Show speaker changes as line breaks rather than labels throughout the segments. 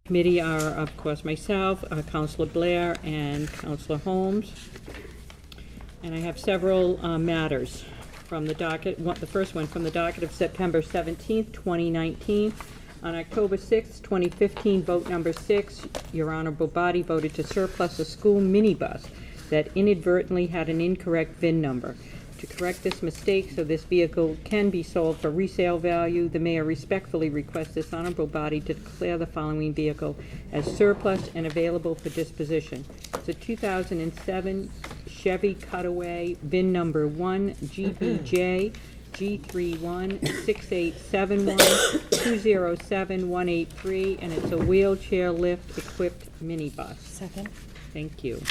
Committee are, of course, myself, Councilor Blair, and Councilor Holmes. And I have several matters from the docket. The first one from the docket of September 17th, 2019. On October 6th, 2015, vote number 6, your honorable body voted to surplus a school minibus that inadvertently had an incorrect VIN number. To correct this mistake so this vehicle can be sold for resale value, the mayor respectfully requests this honorable body to declare the following vehicle as surplus and available for disposition. It's a 2007 Chevy Cutaway, VIN number 1 GBJ G316871207183, and it's a wheelchair lift equipped minibus.
Second.
Thank you.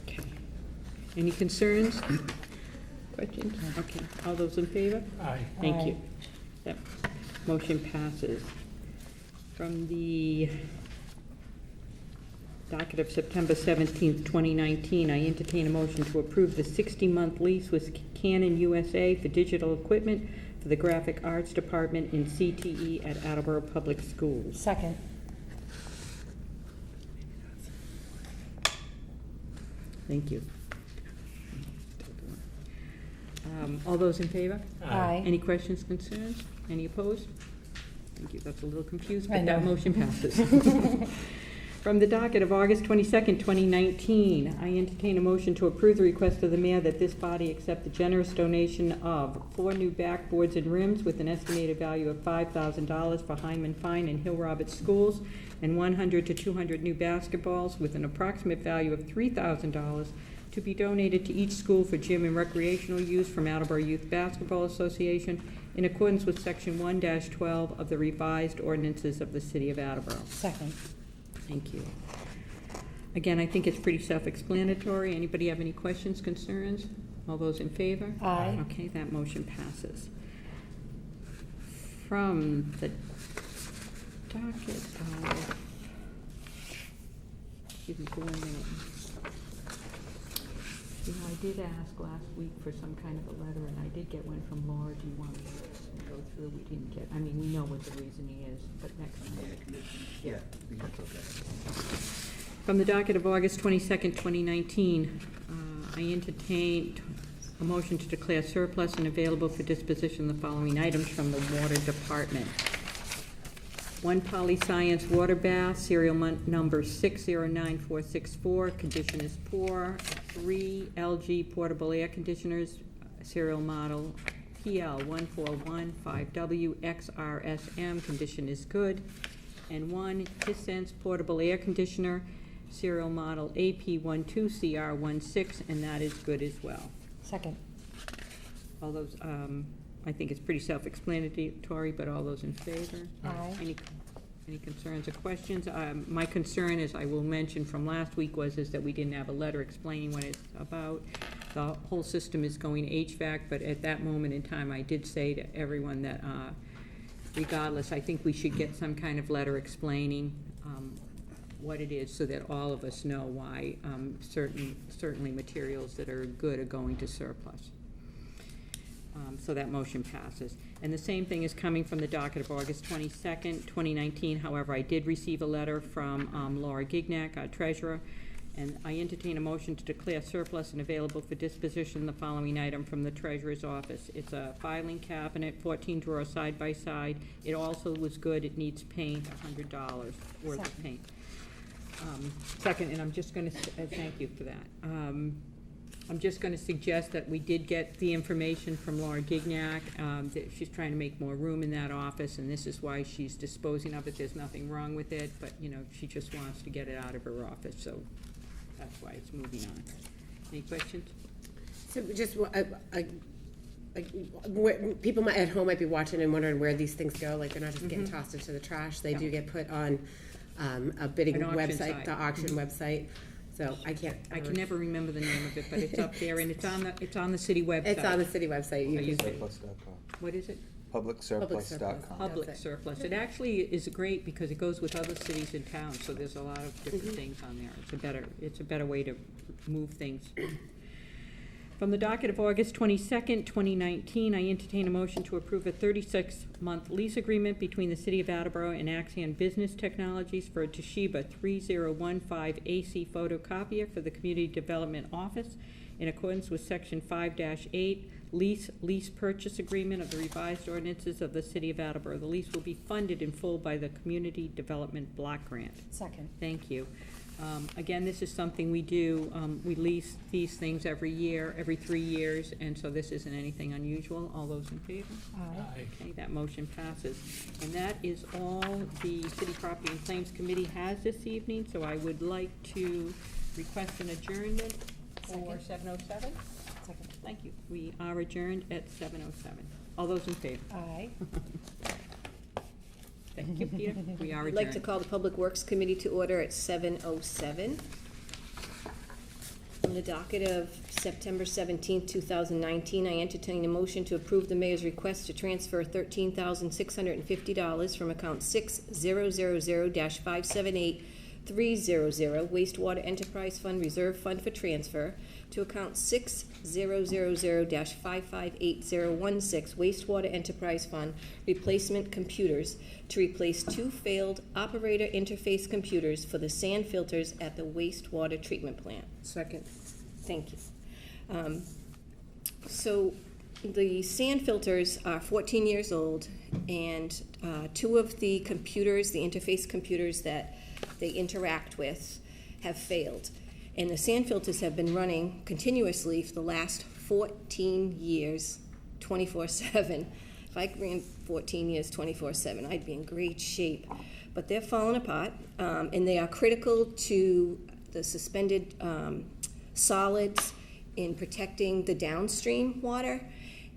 Okay. Any concerns? Questions? Okay. All those in favor?
Aye.
Thank you. That motion passes. From the docket of September 17th, 2019, I entertain a motion to approve the 60-month lease with Canon USA for digital equipment for the Graphic Arts Department in CTE at Attleboro Public Schools.
Second.
Thank you. All those in favor?
Aye.
Any questions, concerns? Any opposed? Thank you. That's a little confused,
I
but that
know.
motion passes. From the docket of August 22nd, 2019, I entertain a motion to approve the request of the mayor that this body accept the generous donation of 4 new backboards and rims with an estimated value of $5,000 for Hyman Fine and Hill Roberts schools, and 100 to 200 new basketballs with an approximate value of $3,000 to be donated to each school for gym and recreational use from Attleboro Youth Basketball Association in accordance with Section 1-12 of the revised ordinances of the City of Attleboro.
Second.
Thank you. Again, I think it's pretty self-explanatory. Anybody have any questions, concerns? All those in favor?
Aye.
Okay, that motion passes. From the docket of, excuse me for 1 minute. You know, I did ask last week for some kind of a letter, and I did get one from Laura. Do you want to go through? We didn't get, I mean, we know what the reasoning is, but next time.
Yeah, that's okay.
From the docket of August 22nd, 2019, I entertained a motion to declare surplus and available for disposition the following items from the Water Department. 1 Polyscience water bath, serial number 609464, condition is poor. 3 LG portable air conditioners, serial model PL1415WXRSM, condition is good. And 1 Hisense portable air conditioner, serial model AP12CR16, and that is good as well.
Second.
All those, I think it's pretty self-explanatory, but all those in favor?
Aye.
Any concerns or questions? My concern, as I will mention from last week, is that we didn't have a letter explaining what it's about. The whole system is going HVAC, but at that moment in time, I did say to everyone that regardless, I think we should get some kind of letter explaining what it is so that all of us know why certainly materials that are good are going to surplus. So that motion passes. And the same thing is coming from the docket of August 22nd, 2019. However, I did receive a letter from Laura Gignac, our treasurer, and I entertain a motion to declare surplus and available for disposition the following item from the treasurer's office. It's a filing cabinet, 14-drawer side-by-side. It also was good. It needs paint, $100 worth of paint. Second, and I'm just going to thank you for that. I'm just going to suggest that we did get the information from Laura Gignac, that she's trying to make more room in that office, and this is why she's disposing of it. There's nothing wrong with it, but, you know, she just wants to get it out of her office, so that's why it's moving on. Any questions?
So just, people at home might be watching and wondering where these things go, like they're not just getting tossed into the trash. They do get put on a bidding
An auction
website,
site.
the auction website. So I can
never remember the name of it, but it's up there, and it's on the city website.
It's on the city website. You can
Surplus.com.
What is it?
Publicsurplus.com.
Public
That's it.
surplus. It actually is great because it goes with other cities in town, so there's a lot of different things on there. It's a better way to move things. From the docket of August 22nd, 2019, I entertain a motion to approve a 36-month lease agreement between the City of Attleboro and Axion Business Technologies for a Toshiba 3015 AC photocopier for the Community Development Office in accordance with Section 5-8 lease purchase agreement of the revised ordinances of the City of Attleboro. The lease will be funded in full by the Community Development Block Grant.
Second.
Thank you. Again, this is something we do. We lease these things every year, every 3 years, and so this isn't anything unusual. All those in favor?
Aye.
Okay, that motion passes. And that is all the City Property and Claims Committee has this evening, so I would like to request an adjournment for 7:07.
Second.
Thank you. We are adjourned at 7:07. All those in favor?
Aye.
Thank you, Peter. We are
I'd like to
adjourned.
call the Public Works Committee to order at 7:07. On the docket of September 17th, 2019, I entertain a motion to approve the mayor's request to transfer $13,650 from account 6000-578-300 wastewater enterprise fund reserve fund for transfer to account 6000-558-016 wastewater enterprise fund replacement computers to replace 2 failed operator interface computers for the sand filters at the wastewater treatment plant.
Second.
Thank you. So the sand filters are 14 years old, and 2 of the computers, the interface computers that they interact with, have failed. And the sand filters have been running continuously for the last 14 years, 24/7. If I ran 14 years, 24/7, I'd be in great shape. But they're falling apart, and they are critical to the suspended solids in protecting the downstream water.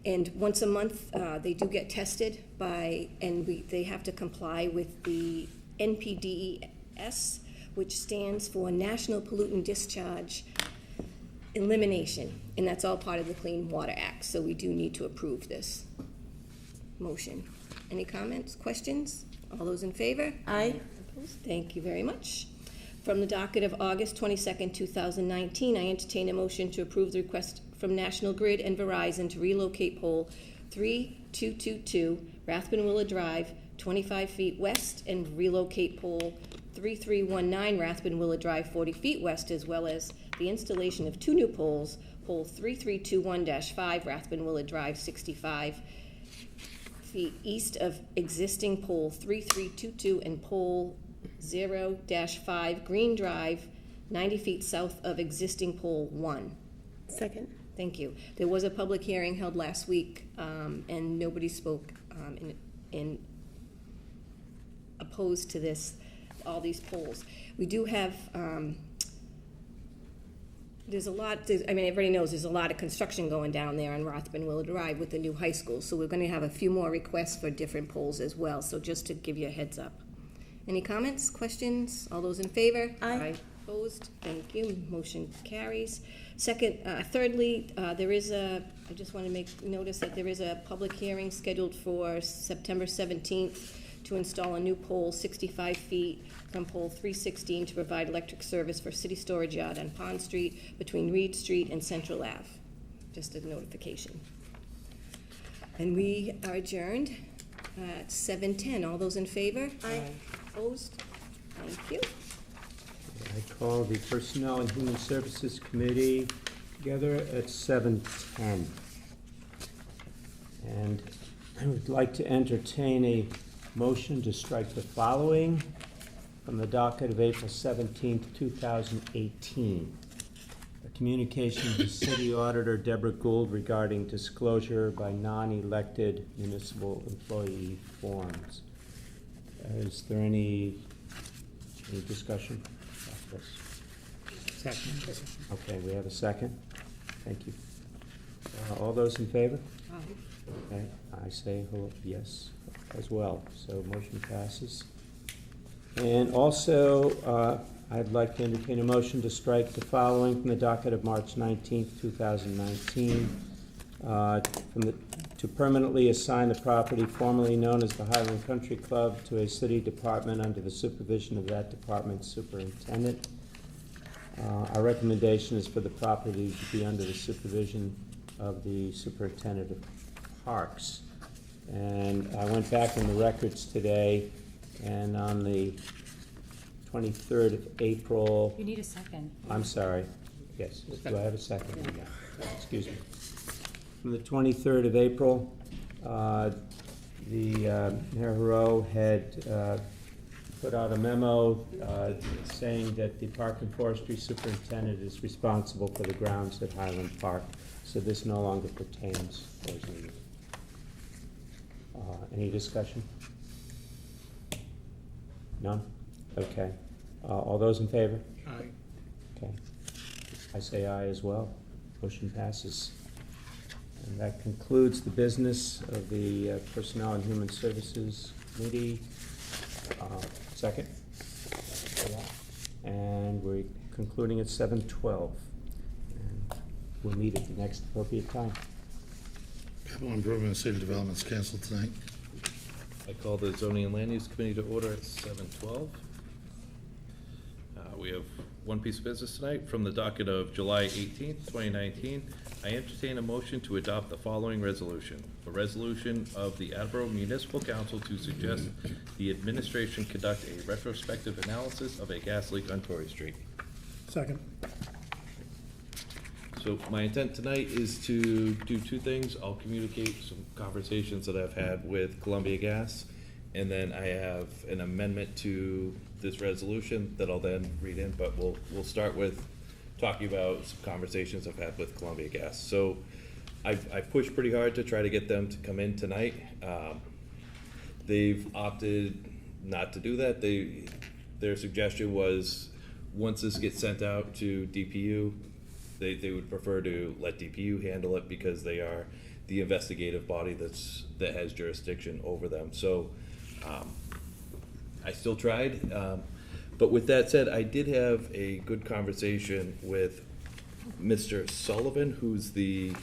And once a month, they do get tested they have to comply with the NPDES, which stands for National Pollutant Discharge Elimination, and that's all part of the Clean Water Act, so we do need to approve this motion. Any comments, questions? All those in favor?
Aye.
Opposed? Thank you very much. From the docket of August 22nd, 2019, I entertain a motion to approve the request from National Grid and Verizon to relocate pole 3222 Rathbun-Willow Drive 25 feet west and relocate pole 3319 Rathbun-Willow Drive 40 feet west, as well as the installation of 2 new poles, pole 3321-5 Rathbun-Willow Drive 65 feet east of existing pole 3322 and pole 0-5 Green Drive 90 feet south of existing pole 1.
Second.
Thank you. There was a public hearing held last week, and nobody spoke in opposed to this, all these polls. We do have, there's a lot, everybody knows there's a lot of construction going down there on Rathbun-Willow Drive with the new high school, so we're going to have a few more requests for different polls as well, so just to give you a heads up. Any comments, questions? All those in favor?
Aye.
Opposed? Thank you. Motion carries. Thirdly, I just want to make notice that there is a public hearing scheduled for September 17th to install a new pole 65 feet from pole 316 to provide electric service for city storage yard on Pond Street between Reed Street and Central Ave. Just a notification. And we are adjourned at 7:10. All those in favor?
Aye.
Opposed? Thank you.
I call the Personnel and Human Services Committee together at 7:10. And I would like to entertain a motion to strike the following from the docket of April 17th, 2018. A communication to City Auditor Deborah Gould regarding disclosure by non-elected municipal employee forms. Is there any discussion about this?
Second.
Okay, we have a second. Thank you. All those in favor?
Aye.
Okay, I say yes as well, so motion passes. And also, I'd like to entertain a motion to strike the following from the docket of March 19th, 2019, to permanently assign the property formerly known as the Highland Country Club to a city department under the supervision of that department's superintendent. Our recommendation is for the property to be under the supervision of the superintendent of parks. And I went back in the records today, and on the 23rd of April,
You need a second.
I'm sorry, yes, do I have a second? Excuse me. From the 23rd of April, Mayor Hero had put out a memo saying that the Park and Forestry Superintendent is responsible for the grounds at Highland Park, so this no longer pertains as needed. Any discussion? None? Okay. All those in favor?
Aye.
Okay. I say aye as well. Motion passes. And that concludes the business of the Personnel and Human Services Committee. Second? And we're concluding at 7:12. And we'll meet at the next appropriate time.
Capital Improvement and City Development's canceled tonight.
I call the Zoning and Land Use Committee to order at 7:12. We have one piece of business tonight from the docket of July 18th, 2019. I entertain a motion to adopt the following resolution. A resolution of the Attleboro Municipal Council to suggest the administration conduct a retrospective analysis of a gas leak on Torrey Street.
Second.
So my intent tonight is to do two things. I'll communicate some conversations that I've had with Columbia Gas, and then I have an amendment to this resolution that I'll then read in, but we'll start with talking about some conversations I've had with Columbia Gas. So I've pushed pretty hard to try to get them to come in tonight. They've opted not to do that. Their suggestion was, once this gets sent out to DPU, they would prefer to let DPU handle it because they are the investigative body that has jurisdiction over them. So I still tried, but with that said, I did have a good conversation with Mr. Sullivan, who's the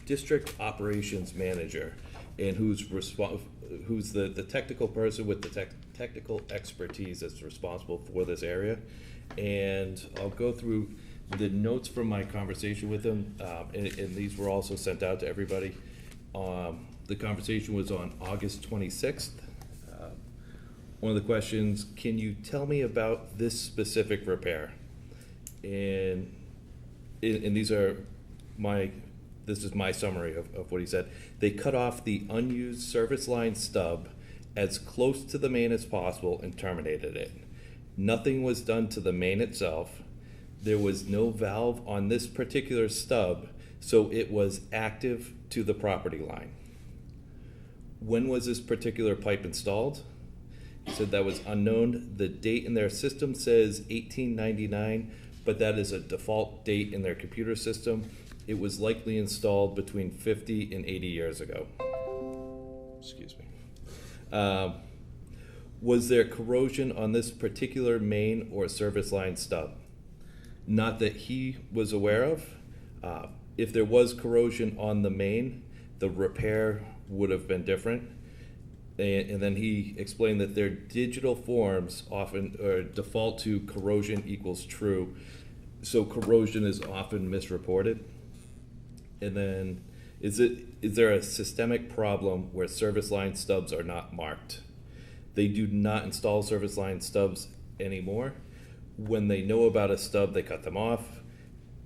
district operations manager, and who's the technical person with the technical expertise that's responsible for this area. And I'll go through the notes from my conversation with him, and these were also sent out to everybody. The conversation was on August 26th. One of the questions, can you tell me about this specific repair? And these are this is my summary of what he said. They cut off the unused service line stub as close to the main as possible and terminated it. Nothing was done to the main itself. There was no valve on this particular stub, so it was active to the property line. When was this particular pipe installed? He said that was unknown. The date in their system says 1899, but that is a default date in their computer system. It was likely installed between 50 and 80 years ago. Excuse me. Was there corrosion on this particular main or service line stub? Not that he was aware of. If there was corrosion on the main, the repair would have been different. And then he explained that their digital forms often default to corrosion equals true. So corrosion is often misreported. And then, is there a systemic problem where service line stubs are not marked? They do not install service line stubs anymore. When they know about a stub, they cut them off,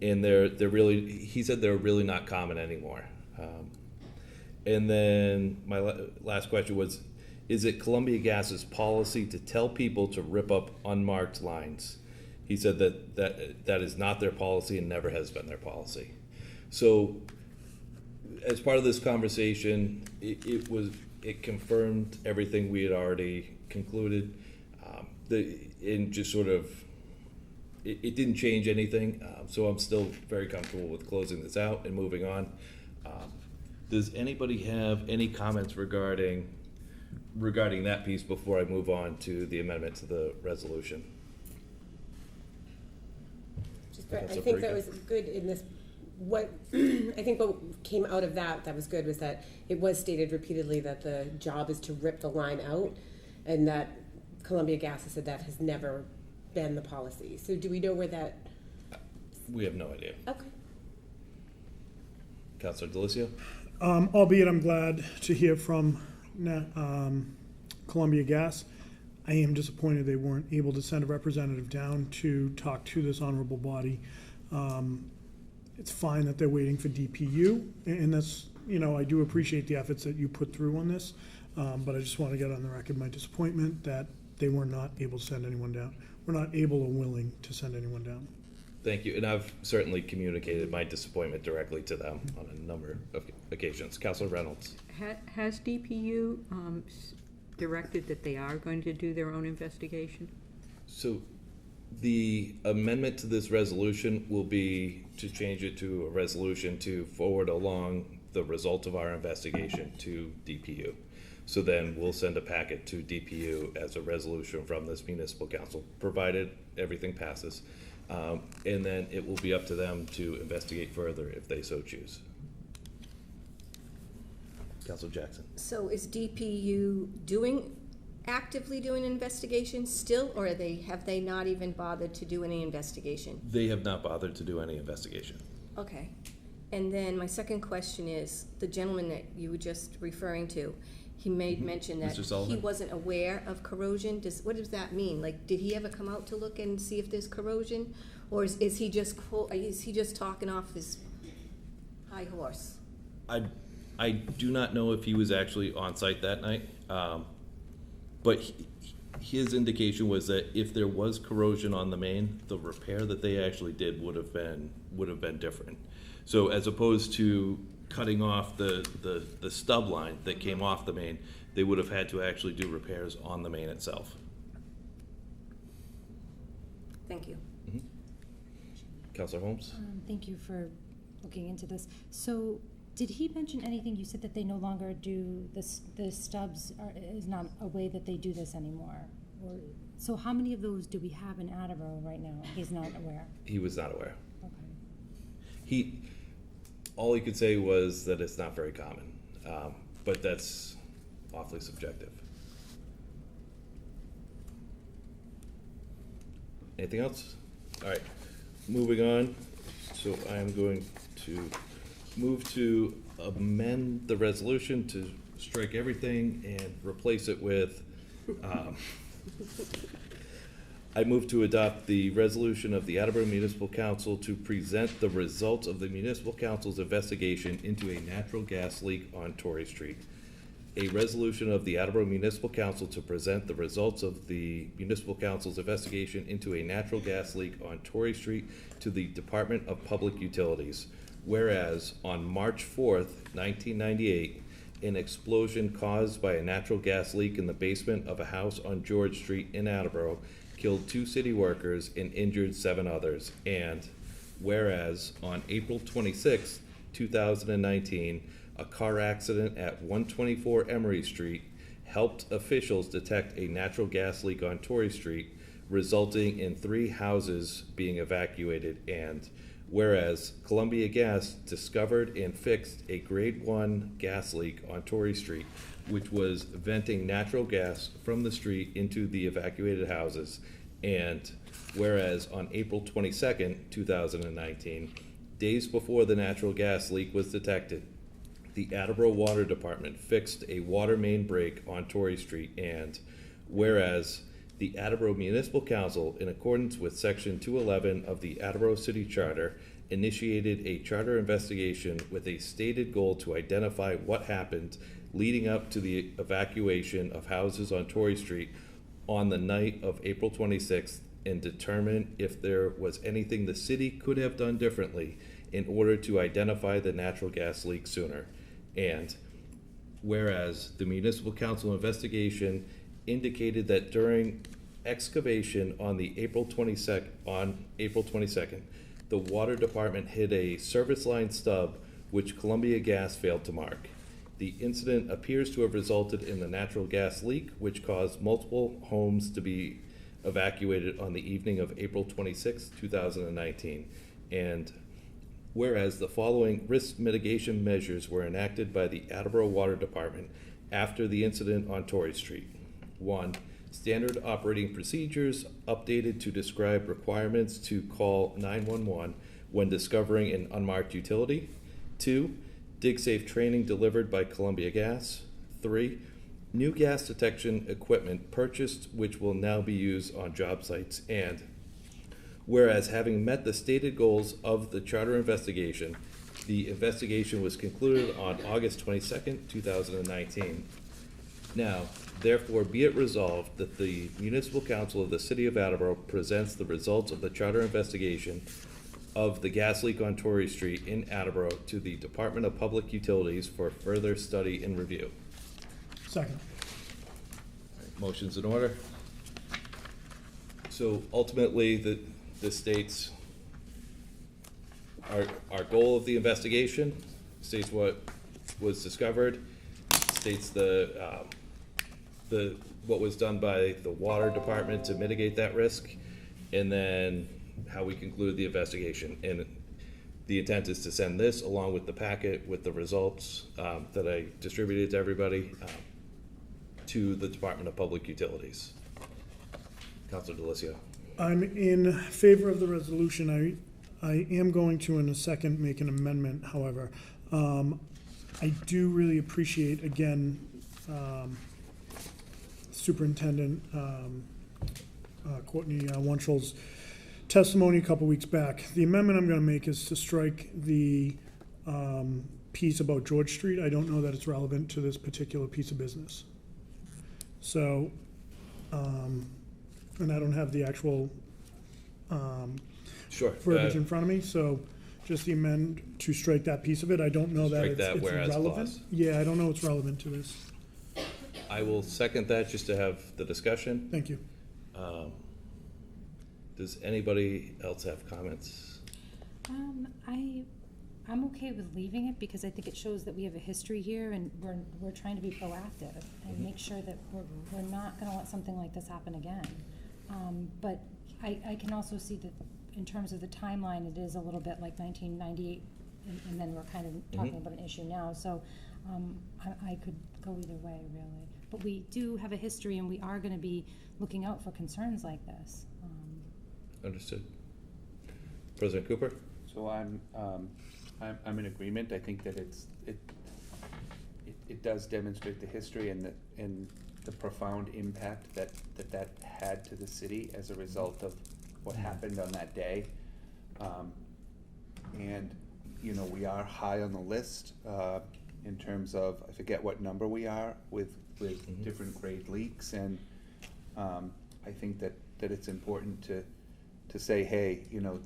and he said they're really not common anymore. And then my last question was, is it Columbia Gas's policy to tell people to rip up unmarked lines? He said that is not their policy and never has been their policy. So as part of this conversation, it confirmed everything we had already concluded. And just sort of, it didn't change anything. So I'm still very comfortable with closing this out and moving on. Does anybody have any comments regarding that piece before I move on to the amendment to the resolution?
I think that was good in this. I think what came out of that was good was that it was stated repeatedly that the job is to rip the line out, and that Columbia Gas has said that has never been the policy. So do we know where that,
We have no idea.
okay.
Counselor Delizio?
Albeit I'm glad to hear from Columbia Gas. I am disappointed they weren't able to send a representative down to talk to this honorable body. It's fine that they're waiting for DPU, and that's, I do appreciate the efforts that you put through on this, but I just want to get on the record my disappointment that they were not able to send anyone down. We're not able or willing to send anyone down.
Thank you, and I've certainly communicated my disappointment directly to them on a number of occasions. Counselor Reynolds?
Has DPU directed that they are going to do their own investigation?
So the amendment to this resolution will be to change it to a resolution to forward along the result of our investigation to DPU. So then we'll send a packet to DPU as a resolution from this municipal council, provided everything passes. And then it will be up to them to investigate further if they so choose. Councilor Jackson?
So is DPU actively doing investigations still, or have they not even bothered to do any investigation?
They have not bothered to do any investigation.
Okay. And then my second question is, the gentleman that you were just referring to, he made mention that
Mr. Sullivan?
he wasn't aware of corrosion. What does that mean? Like, did he ever come out to look and see if there's corrosion? Or is he just talking off his high horse?
I do not know if he was actually on site that night, but his indication was that if there was corrosion on the main, the repair that they actually did would have been different. So as opposed to cutting off the stub line that came off the main, they would have had to actually do repairs on the main itself.
Thank you.
Councilor Holmes?
Thank you for looking into this. So, did he mention anything? You said that they no longer do this. The stubs is not a way that they do this anymore. So, how many of those do we have in Attleboro right now? He's not aware.
He was not aware.
Okay.
All he could say was that it's not very common, but that's awfully subjective. Anything else? All right, moving on. So I am going to move to amend the resolution to strike everything and replace it with, I move to adopt the resolution of the Attleboro Municipal Council to present the results of the Municipal Council's investigation into a natural gas leak on Torrey Street. A resolution of the Attleboro Municipal Council to present the results of the Municipal Council's investigation into a natural gas leak on Torrey Street to the Department of Public Utilities. Whereas on March 4th, 1998, an explosion caused by a natural gas leak in the basement of a house on George Street in Attleboro killed 2 city workers and injured 7 others. And whereas on April 26, 2019, a car accident at 124 Emery Street helped officials detect a natural gas leak on Torrey Street, resulting in 3 houses being evacuated. And whereas Columbia Gas discovered and fixed a grade 1 gas leak on Torrey Street, which was venting natural gas from the street into the evacuated houses. And whereas on April 22nd, 2019, days before the natural gas leak was detected, the Attleboro Water Department fixed a water main break on Torrey Street. And whereas the Attleboro Municipal Council, in accordance with Section 211 of the Attleboro City Charter, initiated a charter investigation with a stated goal to identify what happened leading up to the evacuation of houses on Torrey Street on the night of April 26th and determine if there was anything the city could have done differently in order to identify the natural gas leak sooner. And whereas the Municipal Council investigation indicated that during excavation on April 22nd, the Water Department hit a service line stub which Columbia Gas failed to mark. The incident appears to have resulted in the natural gas leak, which caused multiple homes to be evacuated on the evening of April 26, 2019. And whereas the following risk mitigation measures were enacted by the Attleboro Water Department after the incident on Torrey Street. 1, standard operating procedures updated to describe requirements to call 911 when discovering an unmarked utility. 2, dig-safe training delivered by Columbia Gas. 3, new gas detection equipment purchased which will now be used on job sites. And whereas having met the stated goals of the charter investigation, the investigation was concluded on August 22nd, 2019. Now, therefore, be it resolved that the Municipal Council of the City of Attleboro presents the results of the charter investigation of the gas leak on Torrey Street in Attleboro to the Department of Public Utilities for further study and review.
Second.
Motion's in order. So ultimately, the state's, our goal of the investigation, states what was discovered, states what was done by the water department to mitigate that risk, and then how we conclude the investigation. And the intent is to send this along with the packet with the results that I distributed to everybody to the Department of Public Utilities. Councilor DeLisio.
I'm in favor of the resolution. I am going to, in a second, make an amendment, however. I do really appreciate, again, Superintendent Courtney Wunschel's testimony a couple weeks back. The amendment I'm going to make is to strike the piece about George Street. I don't know that it's relevant to this particular piece of business. So, and I don't have the actual
Sure.
verbiage in front of me, so just the amend to strike that piece of it. I don't know that
Strike
it's
that whereas
relevant.
clause.
Yeah, I don't know it's relevant to this.
I will second that just to have the discussion.
Thank you.
Does anybody else have comments?
I'm okay with leaving it because I think it shows that we have a history here and we're trying to be proactive and make sure that we're not gonna let something like this happen again. But I can also see that in terms of the timeline, it is a little bit like 1998 and then we're kind of talking about an issue now. So I could go either way, really. But we do have a history and we are gonna be looking out for concerns like this.
Understood. President Cooper?
So I'm in agreement. I think that it does demonstrate the history and the profound impact that had to the city as a result of what happened on that day. And you know, we are high on the list in terms of, I forget what number we are with different grade leaks, and I think that it's important to say, hey, you know,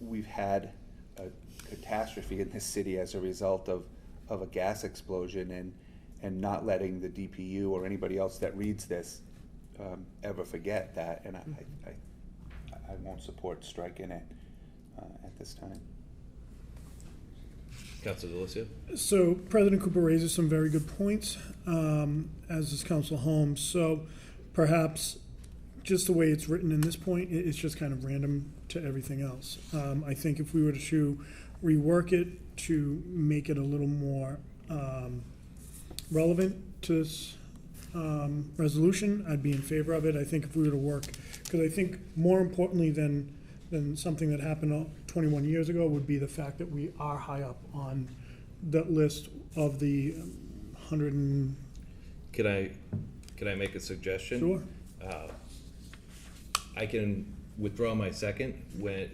we've had a catastrophe in this city as a result of a gas explosion, and not letting the DPU or anybody else that reads this ever forget that. And I won't support striking it at this time.
Councilor DeLisio?
So President Cooper raises some very good points, as does Council Holmes. So perhaps just the way it's written in this point, it's just kind of random to everything else. I think if we were to rework it to make it a little more relevant to this resolution, I'd be in favor of it. I think if we were to work, because I think more importantly than something that happened 21 years ago would be the fact that we are high up on that list of the 100 and...
Can I make a suggestion?
Sure.
I can withdraw my second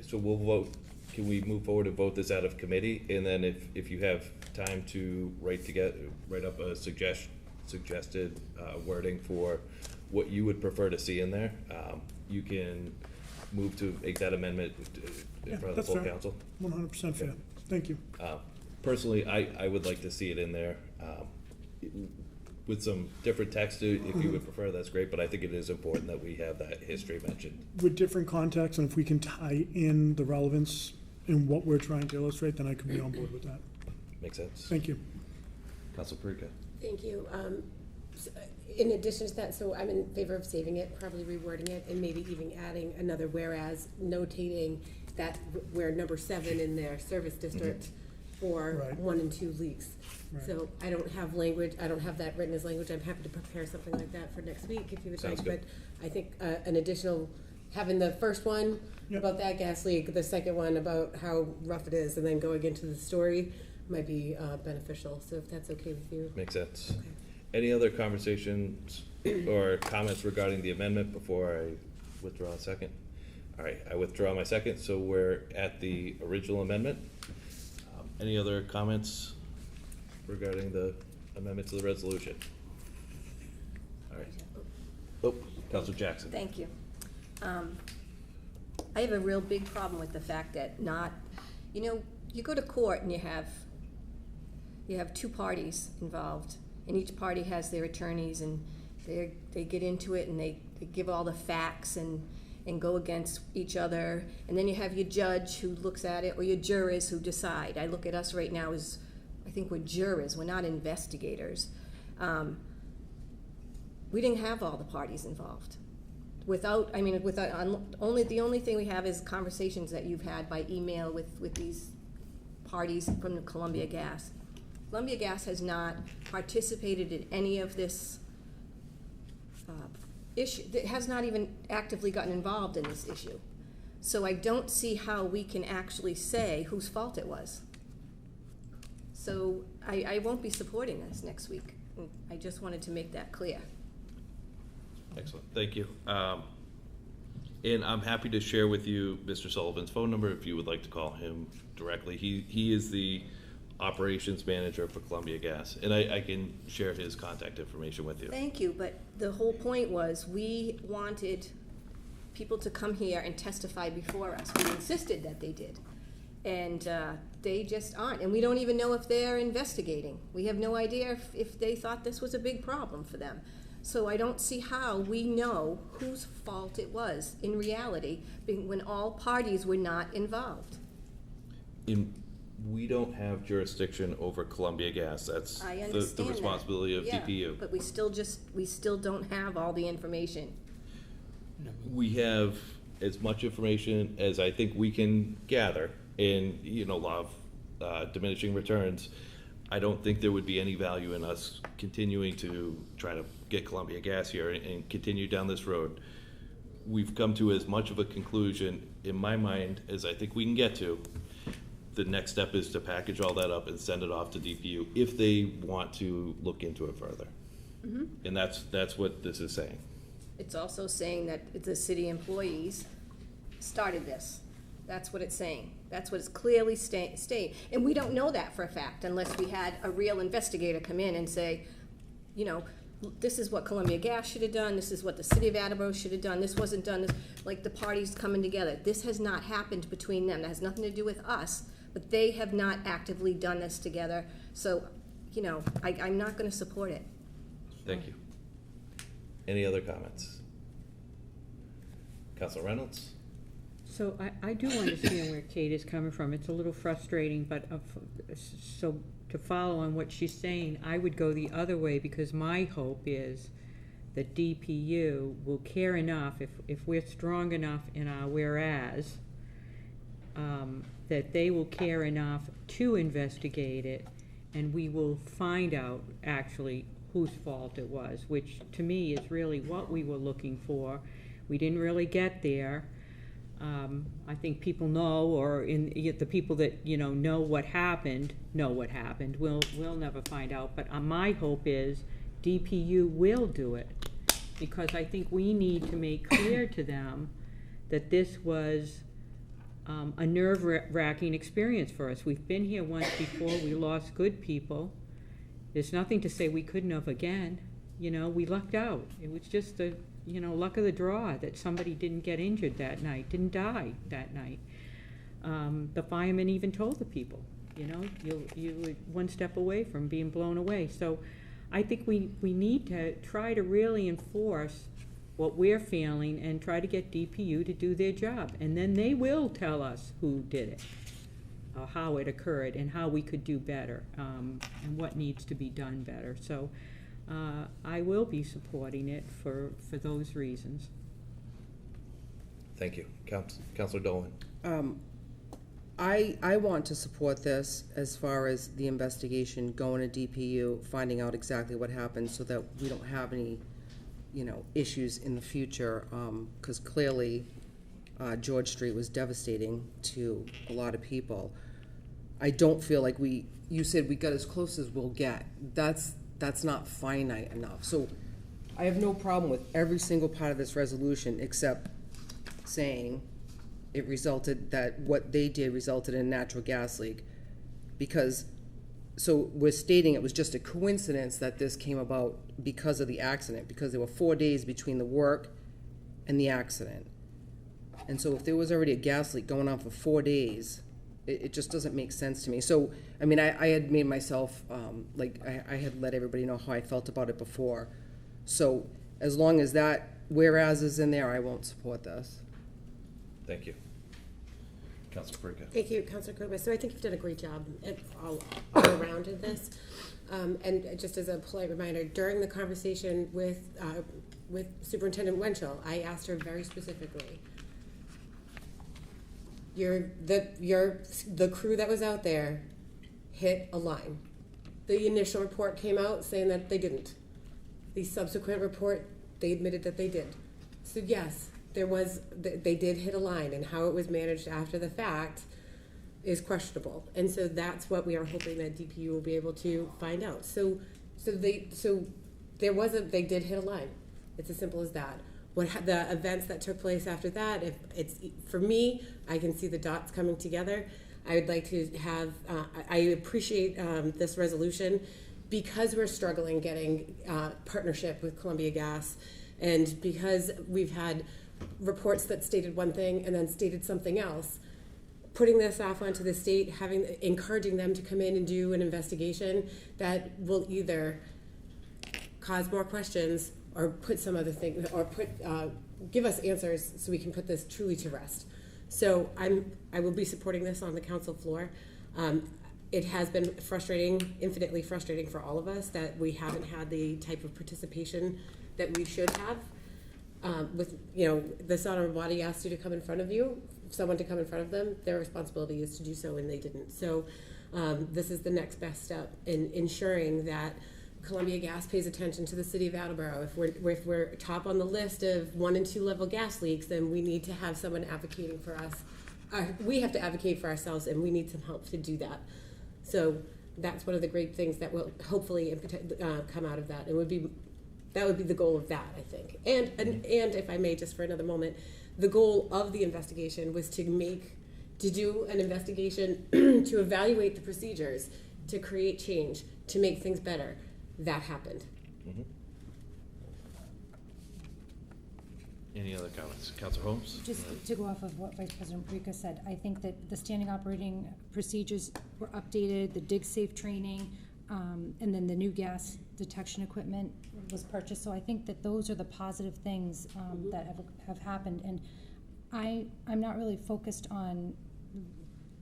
so we'll vote. Can we move forward and vote this out of committee? And then if you have time to write up a suggested wording for what you would prefer to see in there, you can move to make that amendment in front of the full council.
100% fair. Thank you.
Personally, I would like to see it in there with some different text. If you would prefer, that's great, but I think it is important that we have that history mentioned.
With different contexts, and if we can tie in the relevance in what we're trying to illustrate, then I could be on board with that.
Makes sense.
Thank you.
Council Perica.
Thank you. In addition to that, so I'm in favor of saving it, probably rewording it, and maybe even adding another whereas, notating that where number 7 in their service district for
Right.
1 and 2 leaks.
Right.
So I don't have language, I don't have that written as language. I'm happy to prepare something like that for next week if you would
Sounds
like.
good.
But I think an additional, having the first one
Yep.
about that gas leak, the second one about how rough it is, and then going into the story might be beneficial. So if that's okay with you.
Makes sense.
Okay.
Any other conversations or comments regarding the amendment before I withdraw a second? All right, I withdraw my second, so we're at the original amendment. Any other comments regarding the amendment to the resolution? All right. Oh, Counselor Jackson.
Thank you. I have a real big problem with the fact that you go to court and you have 2 parties involved, and each party has their attorneys, and they get into it and they give all the facts and go against each other, and then you have your judge who looks at it, or your jurors who decide. I look at us right now as, I think we're jurors, we're not investigators. We didn't have all the parties involved. The only thing we have is conversations that you've had by email with these parties from Columbia Gas. Columbia Gas has not participated in any of this issue. It has not even actively gotten involved in this issue. So I don't see how we can actually say whose fault it was. So I won't be supporting this next week. I just wanted to make that clear.
Excellent, thank you. And I'm happy to share with you Mr. Sullivan's phone number if you would like to call him directly. He is the operations manager for Columbia Gas, and I can share his contact information with you.
Thank you, but the whole point was we wanted people to come here and testify before us. We insisted that they did. And they just aren't. And we don't even know if they're investigating. We have no idea if they thought this was a big problem for them. So I don't see how we know whose fault it was in reality when all parties were not involved.
We don't have jurisdiction over Columbia Gas. That's
I understand
the responsibility of
that.
DPU.
But we still don't have all the information.
We have as much information as I think we can gather in, law of diminishing returns. I don't think there would be any value in us continuing to try to get Columbia Gas here and continue down this road. We've come to as much of a conclusion in my mind as I think we can get to. The next step is to package all that up and send it off to DPU if they want to look into it further. Mm-hmm. And that's what this is saying.
It's also saying that the city employees started this. That's what it's saying. That's what it's clearly stating. And we don't know that for a fact unless we had a real investigator come in and say, this is what Columbia Gas should have done, this is what the city of Attleboro should have done, this wasn't done, like the parties coming together. This has not happened between them. That has nothing to do with us, but they have not actively done this together. So, I'm not going to support it.
Thank you. Any other comments? Councilor Reynolds?
So I do understand where Kate is coming from. It's a little frustrating, but so to follow on what she's saying, I would go the other way because my hope is that DPU will care enough, if we're strong enough in our whereas, that they will care enough to investigate it, and we will find out actually whose fault it was, which to me is really what we were looking for. We didn't really get there. I think people know, or the people that know what happened. We'll never find out. But my hope is DPU will do it, because I think we need to make clear to them that this was a nerve-wracking experience for us. We've been here once before. We lost good people. There's nothing to say we couldn't have again. We lucked out. It was just the luck of the draw that somebody didn't get injured that night, didn't die that night. The firemen even told the people, you were one step away from being blown away. So I think we need to try to really enforce what we're feeling and try to get DPU to do their job. And then they will tell us who did it, or how it occurred, and how we could do better, and what needs to be done better. So I will be supporting it for those reasons.
Thank you. Councilor Dolan?
I want to support this as far as the investigation, going to DPU, finding out exactly what happened so that we don't have any, issues in the future. Because clearly, George Street was devastating to a lot of people. I don't feel like you said we got as close as we'll get. That's not finite enough. So I have no problem with every single part of this resolution except saying what they did resulted in a natural gas leak. So we're stating it was just a coincidence that this came about because of the accident, because there were 4 days between the work and the accident. And so if there was already a gas leak going on for 4 days, it just doesn't make sense to me. So, I mean, I had made myself, I had let everybody know how I felt about it before. So as long as that whereas is in there, I won't support this.
Thank you. Councilor Perica.
Thank you, Councilor Kruger. So I think you've done a great job all around in this. And just as a polite reminder, during the conversation with Superintendent Wenchel, I asked her very specifically, the crew that was out there hit a line. The initial report came out saying that they didn't. The subsequent report, they admitted that they did. So yes, they did hit a line, and how it was managed after the fact is questionable. And so that's what we are hoping that DPU will be able to find out. They did hit a line. It's as simple as that. The events that took place after that, if it's, for me, I can see the dots coming together. I would like to have, I appreciate this resolution because we're struggling getting partnership with Columbia Gas, and because we've had reports that stated one thing and then stated something else. Putting this off onto the state, encouraging them to come in and do an investigation that will either cause more questions or put some other thing, or give us answers so we can put this truly to rest. So I will be supporting this on the council floor. It has been infinitely frustrating for all of us that we haven't had the type of participation that we should have. This honorable body asked you to come in front of you, someone to come in front of them, their responsibility is to do so, and they didn't. So this is the next best step in ensuring that Columbia Gas pays attention to the city of Attleboro. If we're top on the list of 1 and 2 level gas leaks, then we need to have someone advocating for us. We have to advocate for ourselves, and we need some help to do that. So that's one of the great things that will hopefully come out of that. That would be the goal of that, I think. And if I may, just for another moment, the goal of the investigation was to do an investigation to evaluate the procedures, to create change, to make things better. That happened.
Mm-hmm. Any other comments? Councilor Holmes?
Just to go off of what Vice President Perica said, I think that the standing operating procedures were updated, the dig safe training, and then the new gas detection equipment was purchased. So I think that those are the positive things that have happened. And I'm not really focused on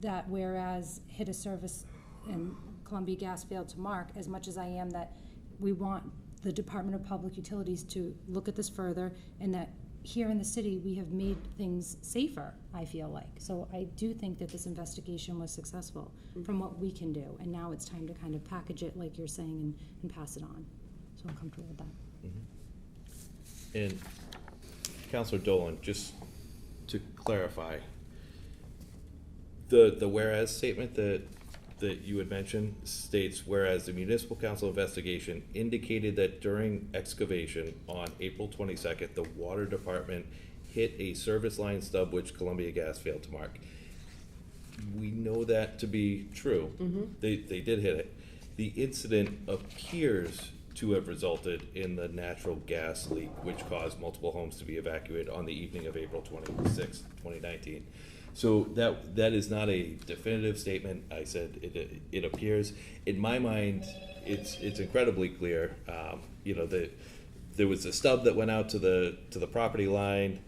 that whereas hit a service and Columbia Gas failed to mark as much as I am that we want the Department of Public Utilities to look at this further, and that here in the city we have made things safer, I feel like. So I do think that this investigation was successful from what we can do, and now it's time to kind of package it like you're saying and pass it on. So I'm comfortable with that.
Mm-hmm. And Councilor Dolan, just to clarify, the whereas statement that you had mentioned states, whereas the municipal council investigation indicated that during excavation on April 22nd, the water department hit a service line stub which Columbia Gas failed to mark. We know that to be true. Mm-hmm. They did hit it. The incident appears to have resulted in the natural gas leak, which caused multiple homes to be evacuated on the evening of April 26, 2019. So that is not a definitive statement. I said it appears. In my mind, it's incredibly clear. There was a stub that went out to the property line.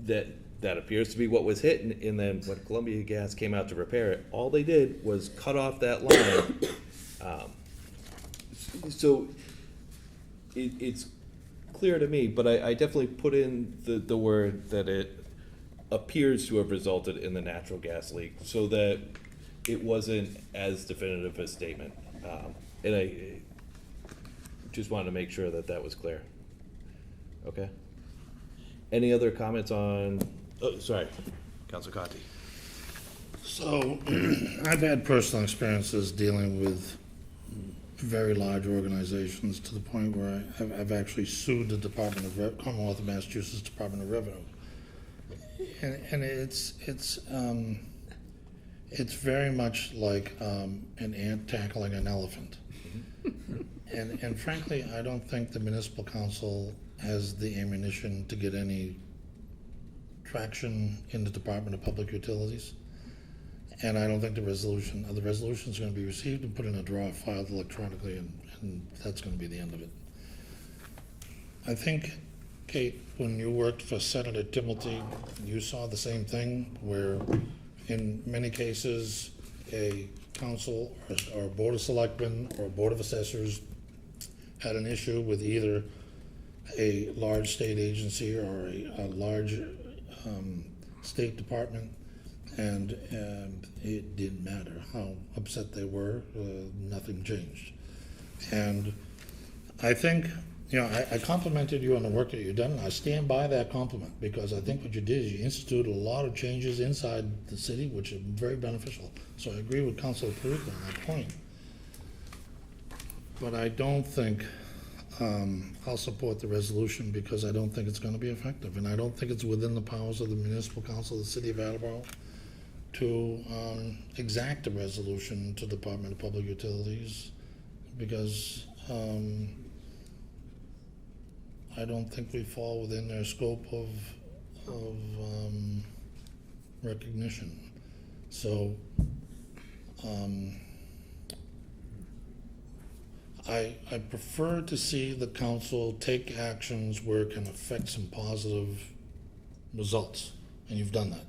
That appears to be what was hit, and then when Columbia Gas came out to repair it, all they did was cut off that line. So it's clear to me, but I definitely put in the word that appears to have resulted in the natural gas leak, so that it wasn't as definitive a statement. And I just wanted to make sure that that was clear. Okay? Any other comments on, oh, sorry, Councilor Conti.
So, I've had personal experiences dealing with very large organizations to the point where I've actually sued the Commonwealth of Massachusetts Department of Revenue. And it's very much like an ant tackling an elephant. And frankly, I don't think the municipal council has the ammunition to get any traction in the Department of Public Utilities. And I don't think the resolution is going to be received and put in a drawer filed electronically, and that's going to be the end of it. I think, Kate, when you worked for Senator Timilty, you saw the same thing, where in many cases, a council or a board of selectmen or a board of assessors had an issue with either a large state agency or a large state department, and it didn't matter how upset they were, nothing changed. And I think, you know, I complimented you on the work that you've done, and I stand by that compliment, because I think what you did is you instituted a lot of changes inside the city, which are very beneficial. So I agree with Councilor Perruzza on that point. But I don't think I'll support the resolution, because I don't think it's going to be effective, and I don't think it's within the powers of the municipal council of the city of Attleboro to exact a resolution to the Department of Public Utilities, because I don't think we fall within their scope of recognition. So I prefer to see the council take actions where it can affect some positive results, and you've done that.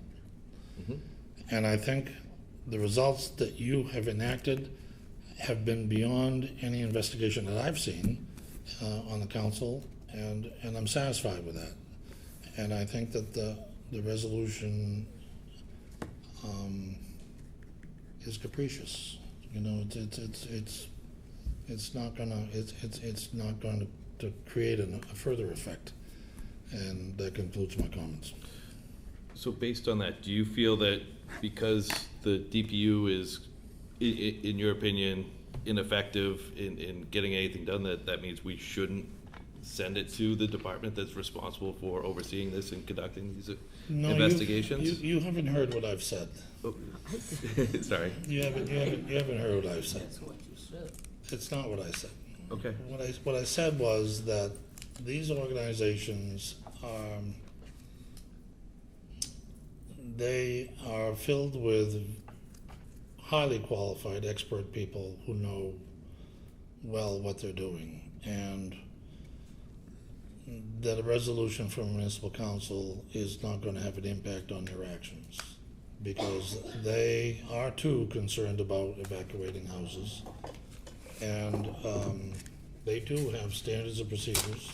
Mm-hmm.
And I think the results that you have enacted have been beyond any investigation that I've seen on the council, and I'm satisfied with that. And I think that the resolution is capricious. You know, it's not going to create a further effect. And that concludes my comments.
So based on that, do you feel that because the DPU is, in your opinion, ineffective in getting anything done, that means we shouldn't send it to the department that's responsible for overseeing this and conducting these investigations?
You haven't heard what I've said.
Oh. Sorry.
You haven't heard what I've said.
That's what you said.
It's not what I said.
Okay.
What I said was that these organizations they are filled with highly qualified expert people who know well what they're doing, and that a resolution from municipal council is not going to have an impact on their actions, because they are too concerned about evacuating houses, and they do have standards and procedures,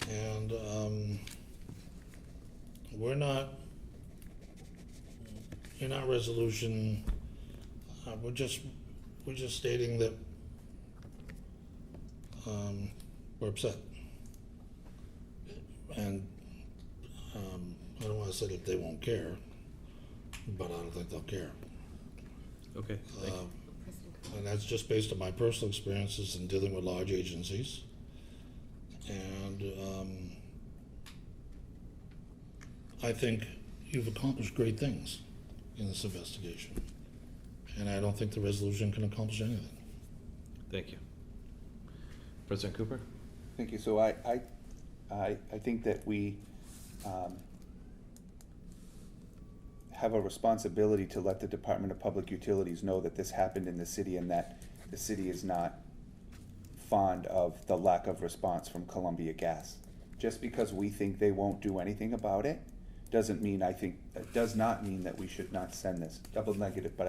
and we're not, in our resolution, we're just stating that we're upset. And I don't want to say that they won't care, but I don't think they'll care.
Okay, thank you.
And that's just based on my personal experiences in dealing with large agencies. And I think you've accomplished great things in this investigation. And I don't think the resolution can accomplish anything.
Thank you. President Cooper?
Thank you. So I think that we have a responsibility to let the Department of Public Utilities know that this happened in the city, and that the city is not fond of the lack of response from Columbia Gas. Just because we think they won't do anything about it does not mean that we should not send this. Double negative, but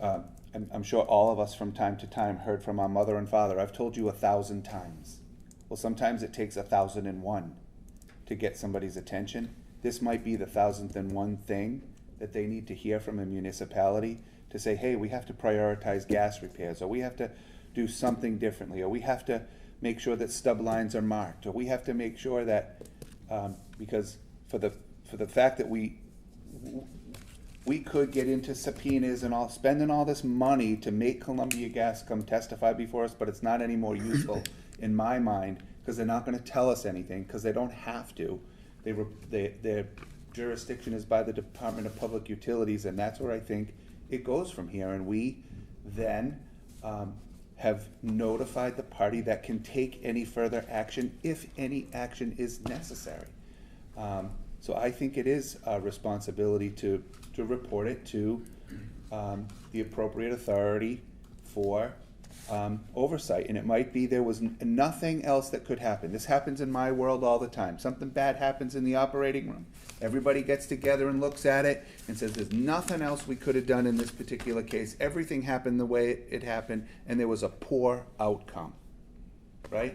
I'm sure all of us from time to time heard from our mother and father, I've told you 1,000 times. Well, sometimes it takes 1,001 to get somebody's attention, this might be the 1,001 thing that they need to hear from a municipality to say, hey, we have to prioritize gas repairs, or we have to do something differently, or we have to make sure that stub lines are marked, or we have to make sure that, because for the fact that we could get into subpoenas and all, spending all this money to make Columbia Gas come testify before us, but it's not any more useful in my mind, because they're not gonna tell us anything, because they don't have to. Their jurisdiction is by the Department of Public Utilities, and that's where I think it goes from here, and we then have notified the party that can take any further action if any action is necessary. So I think it is a responsibility to report it to the appropriate authority for oversight. And it might be there was nothing else that could happen. This happens in my world all the time. Something bad happens in the operating room. Everybody gets together and looks at it and says there's nothing else we could have done in this particular case. Everything happened the way it happened, and there was a poor outcome, right?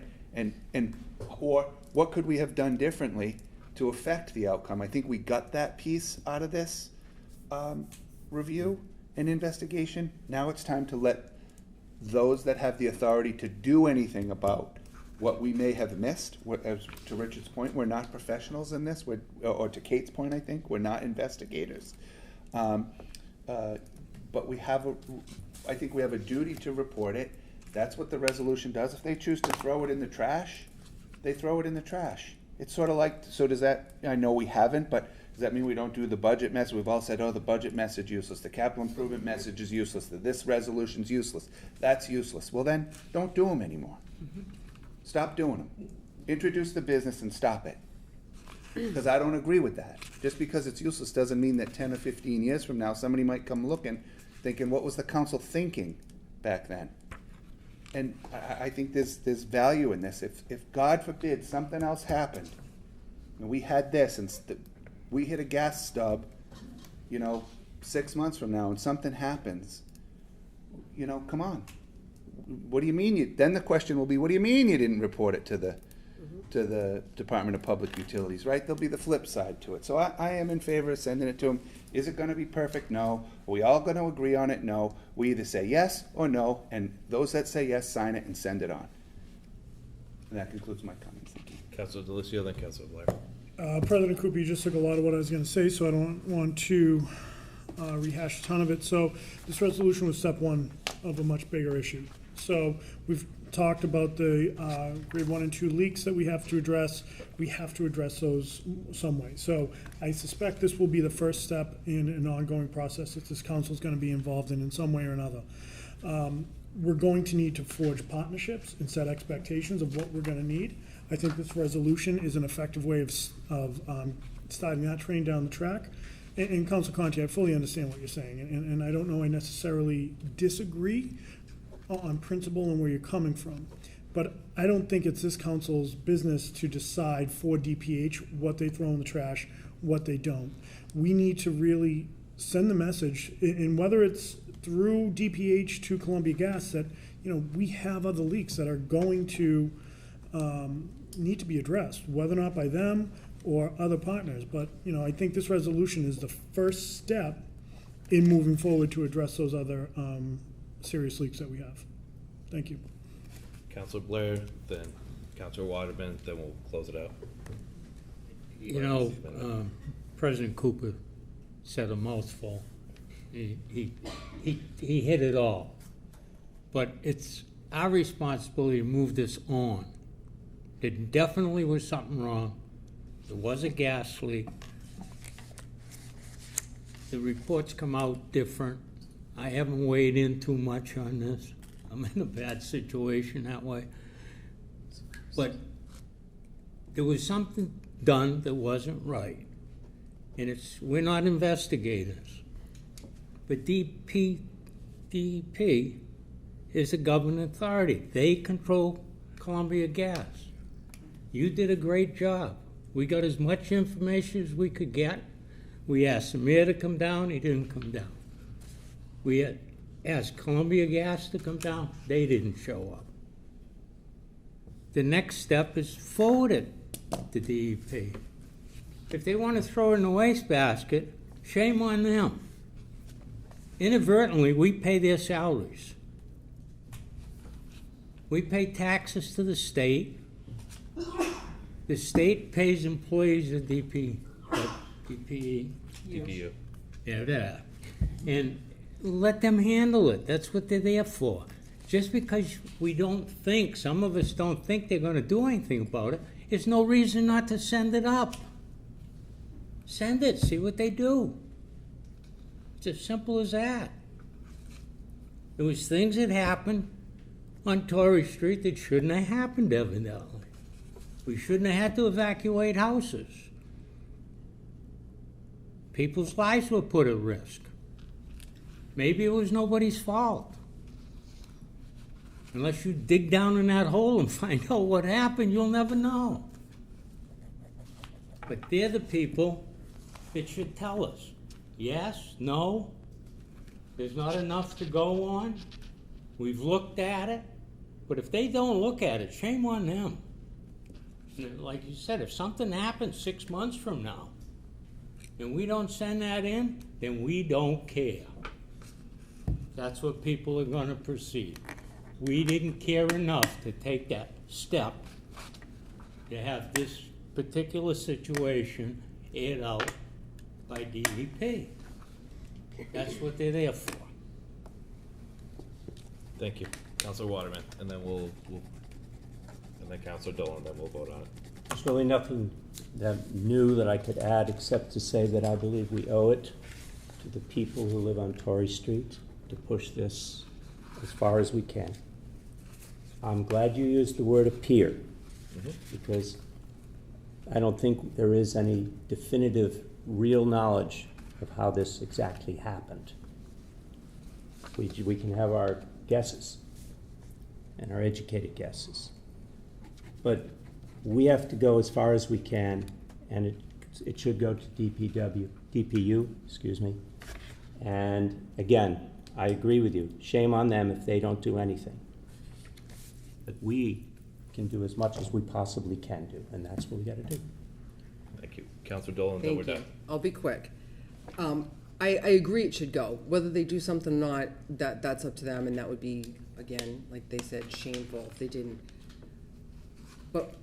Or what could we have done differently to affect the outcome? I think we got that piece out of this review and investigation. Now it's time to let those that have the authority to do anything about what we may have missed. As to Richard's point, we're not professionals in this, or to Kate's point, I think, we're not investigators. But I think we have a duty to report it. That's what the resolution does. If they choose to throw it in the trash, they throw it in the trash. It's sort of like, so does that, I know we haven't, but does that mean we don't do the budget message? We've all said, oh, the budget message useless, the capital improvement message is useless, this resolution's useless, that's useless. Well then, don't do them anymore. Stop doing them. Introduce the business and stop it. Because I don't agree with that. Just because it's useless doesn't mean that 10 or 15 years from now, somebody might come looking, thinking, what was the council thinking back then? And I think there's value in this. If God forbid something else happened, and we had this, and we hit a gas stub, 6 months from now, and something happens, come on. What do you mean then the question will be, what do you mean you didn't report it to the Department of Public Utilities, right? There'll be the flip side to it. So I am in favor of sending it to them. Is it gonna be perfect? No. Are we all gonna agree on it? No. We either say yes or no, and those that say yes, sign it and send it on. And that concludes my comments. Thank you.
Councilor Delizio, then Councilor Blair.
President Cooper, you just took a lot of what I was gonna say, so I don't want to rehash a ton of it. So this resolution was step one of a much bigger issue. So we've talked about the grade 1 and 2 leaks that we have to address. We have to address those some way. So I suspect this will be the first step in an ongoing process that this council is going to be involved in some way or another. We're going to need to forge partnerships and set expectations of what we're going to need. I think this resolution is an effective way of starting that train down the track. And Council Conti, I fully understand what you're saying, and I don't know I necessarily disagree on principle and where you're coming from. But I don't think it's this council's business to decide for DPH what they throw in the trash, what they don't. We need to really send the message, and whether it's through DPH to Columbia Gas, that we have other leaks that are going to need to be addressed, whether or not by them or other partners. But I think this resolution is the first step in moving forward to address those other serious leaks that we have. Thank you.
Councilor Blair, then Councilor Waterman, then we'll close it out.
President Cooper said a mouthful. He hit it all. But it's our responsibility to move this on. There definitely was something wrong. There was a gas leak. The reports come out different. I haven't weighed in too much on this. I'm in a bad situation that way. But there was something done that wasn't right. And we're not investigators. But DP is a government authority. They control Columbia Gas. You did a great job. We got as much information as we could get. We asked the mayor to come down, he didn't come down. We had asked Columbia Gas to come down, they didn't show up. The next step is forward it to DEP. If they want to throw it in the wastebasket, shame on them. Inadvertently, we pay their salaries. We pay taxes to the state. The state pays employees of DPE.
DPU.
Yeah. And let them handle it. That's what they're there for. Just because we don't think, some of us don't think they're gonna do anything about it, is no reason not to send it up. Send it, see what they do. It's as simple as that. There was things that happened on Torrey Street that shouldn't have happened, evidently. We shouldn't have had to evacuate houses. People's lives were put at risk. Maybe it was nobody's fault. Unless you dig down in that hole and find out what happened, you'll never know. But they're the people that should tell us. Yes, no, there's not enough to go on. We've looked at it. But if they don't look at it, shame on them. Like you said, if something happens 6 months from now and we don't send that in, then we don't care. That's what people are going to perceive. We didn't care enough to take that step to have this particular situation aired out by DEP. That's what they're there for.
Thank you. Councilor Waterman, and then and then Councilor Dolan, then we'll vote on it.
There's really nothing that new that I could add except to say that I believe we owe it to the people who live on Torrey Street to push this as far as we can. I'm glad you used the word appear, because I don't think there is any definitive, real knowledge of how this exactly happened. We can have our guesses and our educated guesses. But we have to go as far as we can, and it should go to DPU, excuse me. And again, I agree with you. Shame on them if they don't do anything. But we can do as much as we possibly can do, and that's what we gotta do.
Thank you. Councilor Dolan, then we're
Thank you.
done.
I'll be quick. I agree it should go. Whether they do something or not, that's up to them, and that would be, again, like they said, shameful if they didn't. But,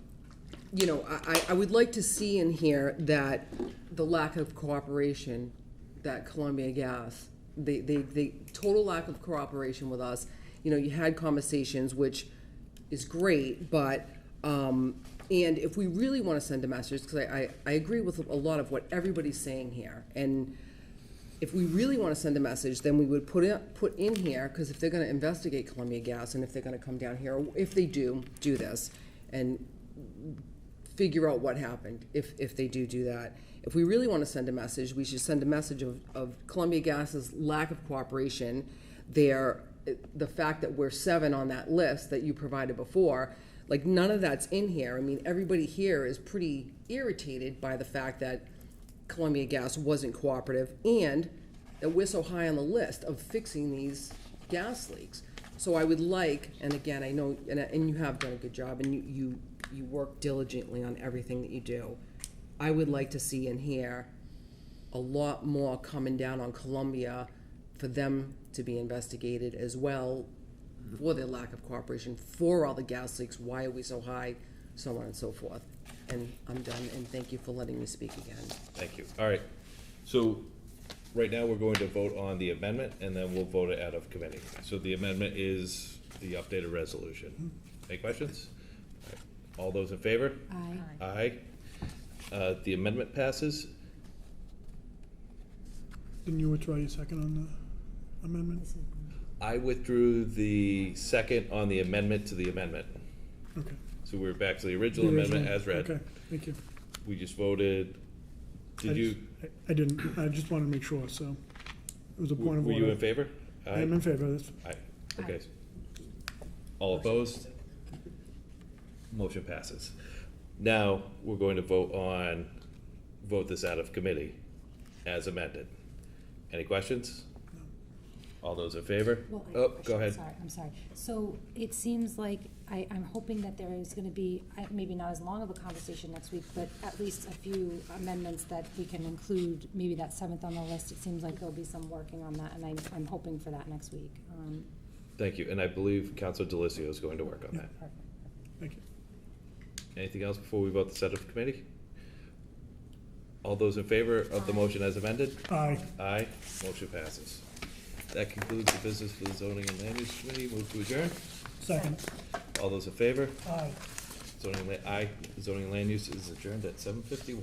you know, I would like to see in here that the lack of cooperation that Columbia Gas, they total lack of cooperation with us. You know, you had conversations, which is great, but, and if we really want to send a message, because I agree with a lot of what everybody's saying here, and if we really want to send a message, then we would put in here, because if they're going to investigate Columbia Gas, and if they're going to come down here, or if they do this, and figure out what happened, if they do that. If we really want to send a message, we should send a message of Columbia Gas's lack of cooperation, the fact that we're 7 on that list that you provided before. Like, none of that's in here. I mean, everybody here is pretty irritated by the fact that Columbia Gas wasn't cooperative and that we're so high on the list of fixing these gas leaks. So I would like, and again, I know, and you have done a good job, and you work diligently on everything that you do. I would like to see in here a lot more coming down on Columbia for them to be investigated as well for their lack of cooperation, for all the gas leaks, why are we so high, so on and so forth. And I'm done, and thank you for letting me speak again.
Thank you. All right. So right now, we're going to vote on the amendment, and then we'll vote it out of committee. So the amendment is the updated resolution. Any questions? All right. All those in favor?
Aye.
Aye. The amendment passes.
Didn't you withdraw your second on the amendment?
I withdrew the second on the amendment to the amendment.
Okay.
So we're back to the original amendment as read.
Okay, thank you.
We just voted. Did you?
I didn't, I just wanted to make sure, so it was a point of
Were
order.
you in favor?
I am in favor, that's,
Aye. Okay. All opposed? Motion passes. Now, we're going to vote this out of committee as amended. Any questions? All those in favor?
Well,
Oh, go ahead.
I'm sorry. So it seems like I'm hoping that there is gonna be, maybe not as long of a conversation next week, but at least a few amendments that we can include, maybe that 7th on the list. It seems like there'll be some working on that, and I'm hoping for that next week.
Thank you, and I believe Councilor Delicio is going to work on that.
Perfect.
Thank you.
Anything else before we vote the set of committee? All those in favor of the motion as amended?
Aye.
Aye, motion passes. That concludes the business for the zoning and land use committee. Move to adjourn.
Second.
All those in favor?
Aye.
Aye, zoning and land use is adjourned at 7:51.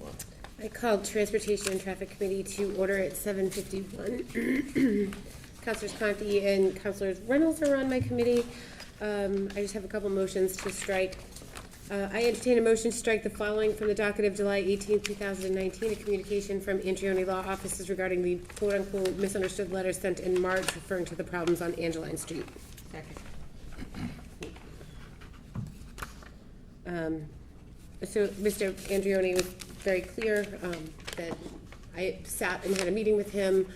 I called Transportation and Traffic Committee to order at 7:51. Councilors Conti and Councilors Reynolds are on my committee. I just have a couple motions to strike. I entertain a motion to strike the following from the docket of July 18, 2019, a communication from Andreoni Law Offices regarding the quote-unquote misunderstood letter sent in March referring to the problems on Angeline Street.
Second.
So Mr. Andreoni was very clear that I sat and had a meeting with him.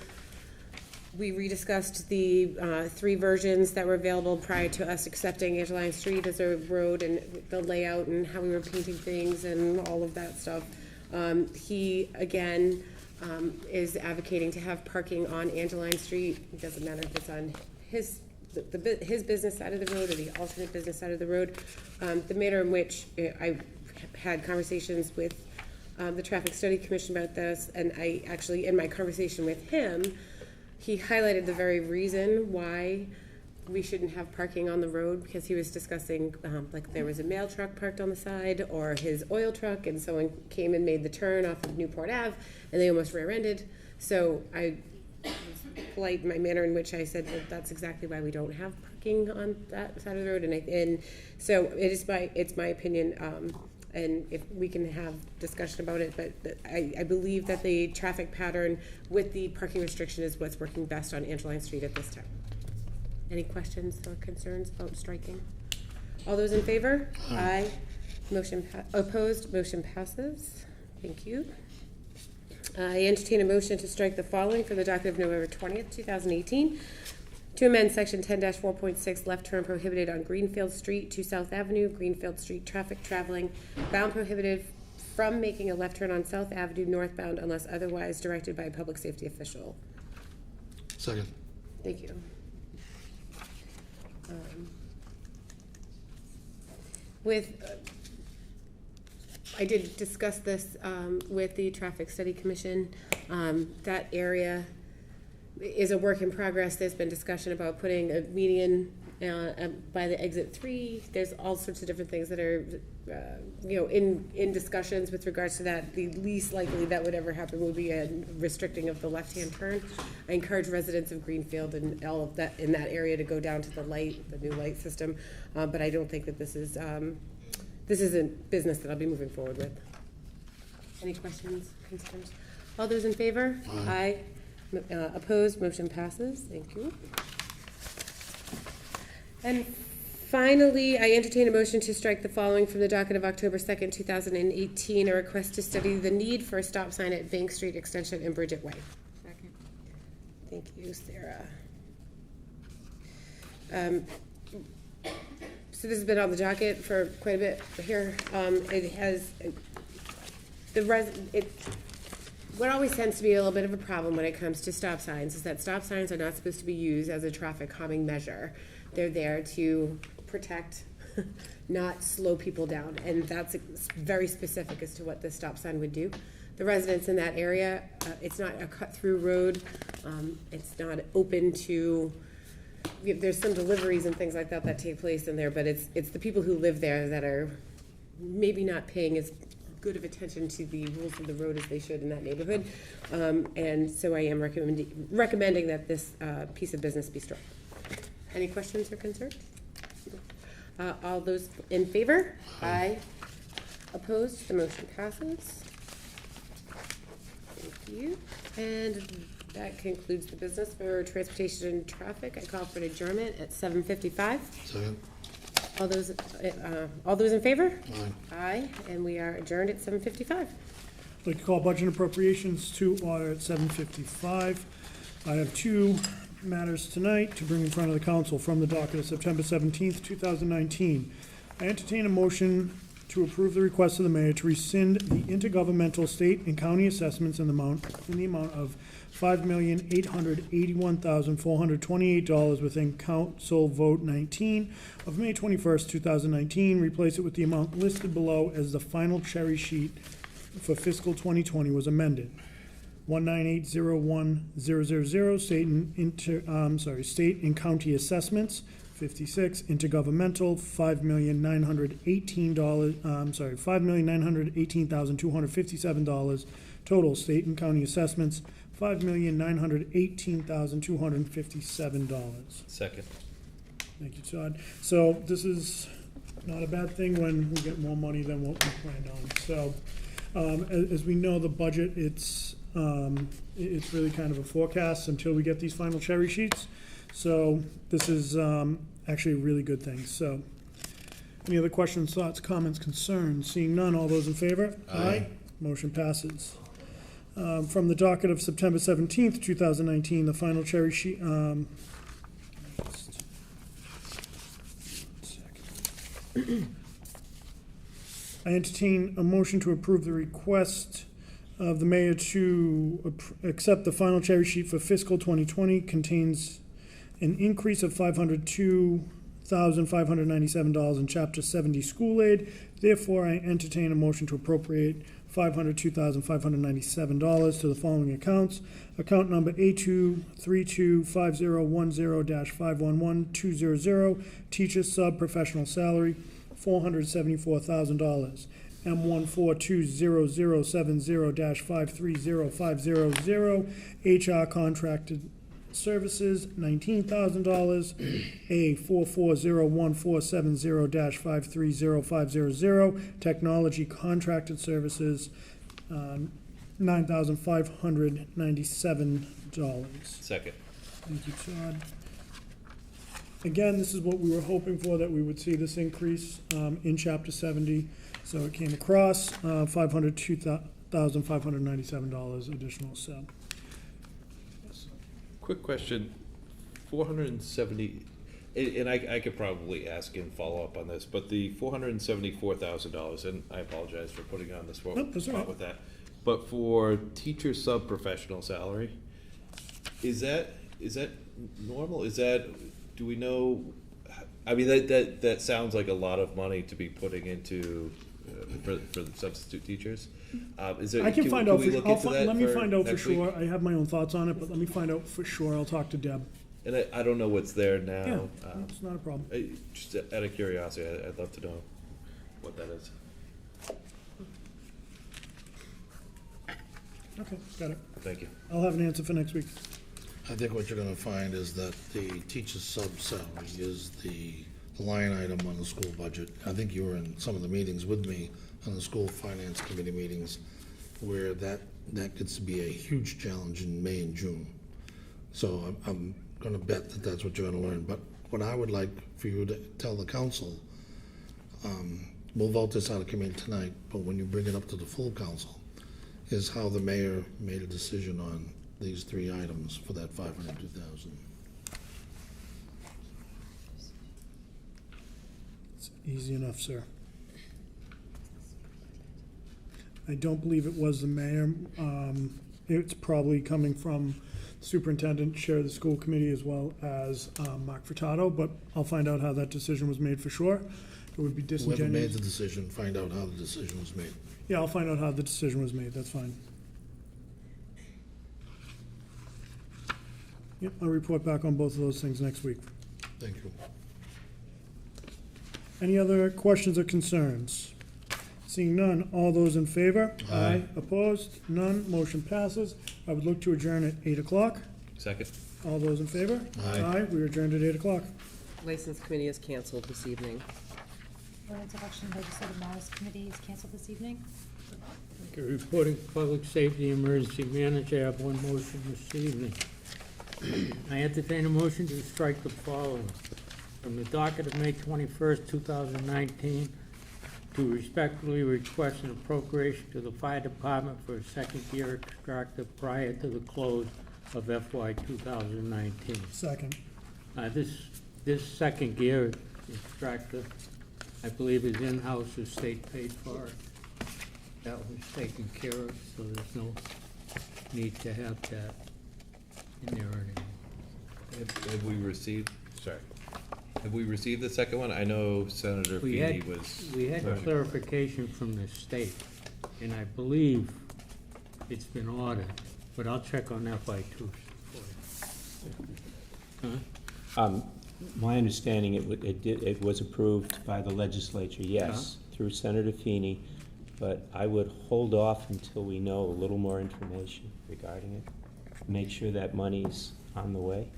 We rediscussed the 3 versions that were available prior to us accepting Angeline Street as a road, and the layout and how we were painting things and all of that stuff. He, again, is advocating to have parking on Angeline Street. It doesn't matter if it's on his business side of the road or the alternate business side of the road. The manner in which I had conversations with the Traffic Study Commission about this, and I actually, in my conversation with him, he highlighted the very reason why we shouldn't have parking on the road, because he was discussing, like there was a mail truck parked on the side or his oil truck, and someone came and made the turn off of Newport Ave, and they almost rear-ended. So I was polite in my manner in which I said, well, that's exactly why we don't have parking on that side of the road. And so it's my opinion, and if we can have discussion about it, but I believe that the traffic pattern with the parking restriction is what's working best on Angeline Street at this time. Any questions or concerns about striking? All those in favor? Aye. Opposed? Motion passes. Thank you. I entertain a motion to strike the following for the docket of November 20th, 2018. To amend section 10-4.6, left turn prohibited on Greenfield Street to South Avenue, Greenfield Street traffic traveling bound prohibited from making a left turn on South Avenue northbound unless otherwise directed by a public safety official.
Second.
Thank you. I did discuss this with the Traffic Study Commission. That area is a work in progress. There's been discussion about putting a median by the exit 3. There's all sorts of different things that are, in discussions with regards to that. The least likely that would ever happen would be a restricting of the left-hand turn. I encourage residents of Greenfield and all of that in that area to go down to the new light system. But I don't think that this is a business that I'll be moving forward with. Any questions, concerns? All those in favor? Aye. Opposed? Motion passes. Thank you. And finally, I entertain a motion to strike the following from the docket of October 2nd, 2018, a request to study the need for a stop sign at Bank Street Extension and Bridget Way.
Second.
Thank you, Sarah. So this has been on the docket for quite a bit here. What always tends to be a little bit of a problem when it comes to stop signs is that stop signs are not supposed to be used as a traffic calming measure. They're there to protect, not slow people down, and that's very specific as to what this stop sign would do. The residents in that area, it's not a cut-through road. It's not open to. There's some deliveries and things like that take place in there, but it's the people who live there that are maybe not paying as good of attention to the rules of the road as they should in that neighborhood. And so I am recommending that this piece of business be struck. Any questions or concerns? All those in favor? Aye. Opposed? The motion passes. Thank you. And that concludes the business for transportation and traffic. I call for an adjournment at 7:55.
Second.
All those in favor?
Aye.
Aye, and we are adjourned at 7:55.
I'd like to call budget and appropriations to order at 7:55. I have 2 matters tonight to bring in front of the council from the docket of September 17th, 2019. I entertain a motion to approve the request of the mayor to rescind the intergovernmental state and county assessments in the amount of $5,881,428 within Council Vote 19 of May 21st, 2019. Replace it with the amount listed below as the final cherry sheet for fiscal 2020 was amended. 19801,000 state and county assessments. 56 intergovernmental, $5,918,257. Total state and county assessments, $5,918,257.
Second.
Thank you, Todd. So this is not a bad thing when we get more money than what we planned on. So as we know, the budget, it's really kind of a forecast until we get these final cherry sheets. So this is actually a really good thing. So any other questions, thoughts, comments, concerns? Seeing none, all those in favor? Aye. Motion passes. From the docket of September 17th, 2019, the final cherry sheet. I entertain a motion to approve the request of the mayor to accept the final cherry sheet for fiscal 2020. Contains an increase of $502,597 in Chapter 70 school aid. Therefore, I entertain a motion to appropriate $502,597 to the following accounts. Account number A2325010-511200, teacher sub professional salary, $474,000. M1420070-530500, HR contracted services, $19,000. A440140-530500, technology contracted services, $9,597.
Second.
Thank you, Todd. Again, this is what we were hoping for, that we would see this increase in Chapter 70. So it came across, $502,597 additional, so.
Quick question, 470, and I could probably ask and follow up on this, but the $474,000, and I apologize for putting you on the spot
Nope, that's all right.
with that, but for teacher sub-professional salary, is that normal? Do we know, I mean, that sounds like a lot of money to be putting into, for the substitute teachers. Is it?
I can find out
we
for,
look into that
let me
for
find out for
next week?
sure. I have my own thoughts on it, but let me find out for sure. I'll talk to Deb.
And I don't know what's there
Yeah,
now.
it's not a problem.
Just out of curiosity, I'd love to know what that is.
Okay, got it.
Thank you.
I'll have an answer for next week.
I think what you're gonna find is that the teacher's sub-salary is the line item on the school budget. I think you were in some of the meetings with me on the school finance committee meetings, where that gets to be a huge challenge in May and June. So I'm gonna bet that that's what you're gonna learn. But what I would like for you to tell the council, we'll vote this out of committee tonight, but when you bring it up to the full council, is how the mayor made a decision on these three items for that $502,000.
It's easy enough, sir. I don't believe it was the mayor. It's probably coming from superintendent, chair of the school committee, as well as Mark Furtado, but I'll find out how that decision was made for sure. It would be
Whoever made
disingenuous.
the decision, find out how the decision was made.
Yeah, I'll find out how the decision was made, that's fine. Yep, I'll report back on both of those things next week.
Thank you.
Any other questions or concerns? Seeing none, all those in favor?
Aye.
Opposed? None, motion passes. I would look to adjourn at 8 o'clock.
Second.
All those in favor?
Aye.
We are adjourned at 8 o'clock.
License committee is canceled this evening.
Ordinance Election Legislative Matters Committee is canceled this evening.
Okay, reporting Public Safety Emergency Manager, I have one motion this evening. I entertain a motion to strike the following. From the docket of May 21st, 2019, to respectfully request an appropriation to the fire department for a second gear extractor prior to the close of FY 2019.
Second.
This second gear extractor I believe his in-house estate paid for it. That was taken care of, so there's no need to have that in there anymore.
Have we received, sorry, have we received the second one? I know Senator
We
Feeney
had,
was.
we had clarification from the state, and I believe it's been ordered, but I'll check on that by Tuesday for you. Huh?
My understanding, it was approved by the legislature, yes, through Senator Feeney, but I would hold off until we know a little more information regarding it. Make sure that money's on the way.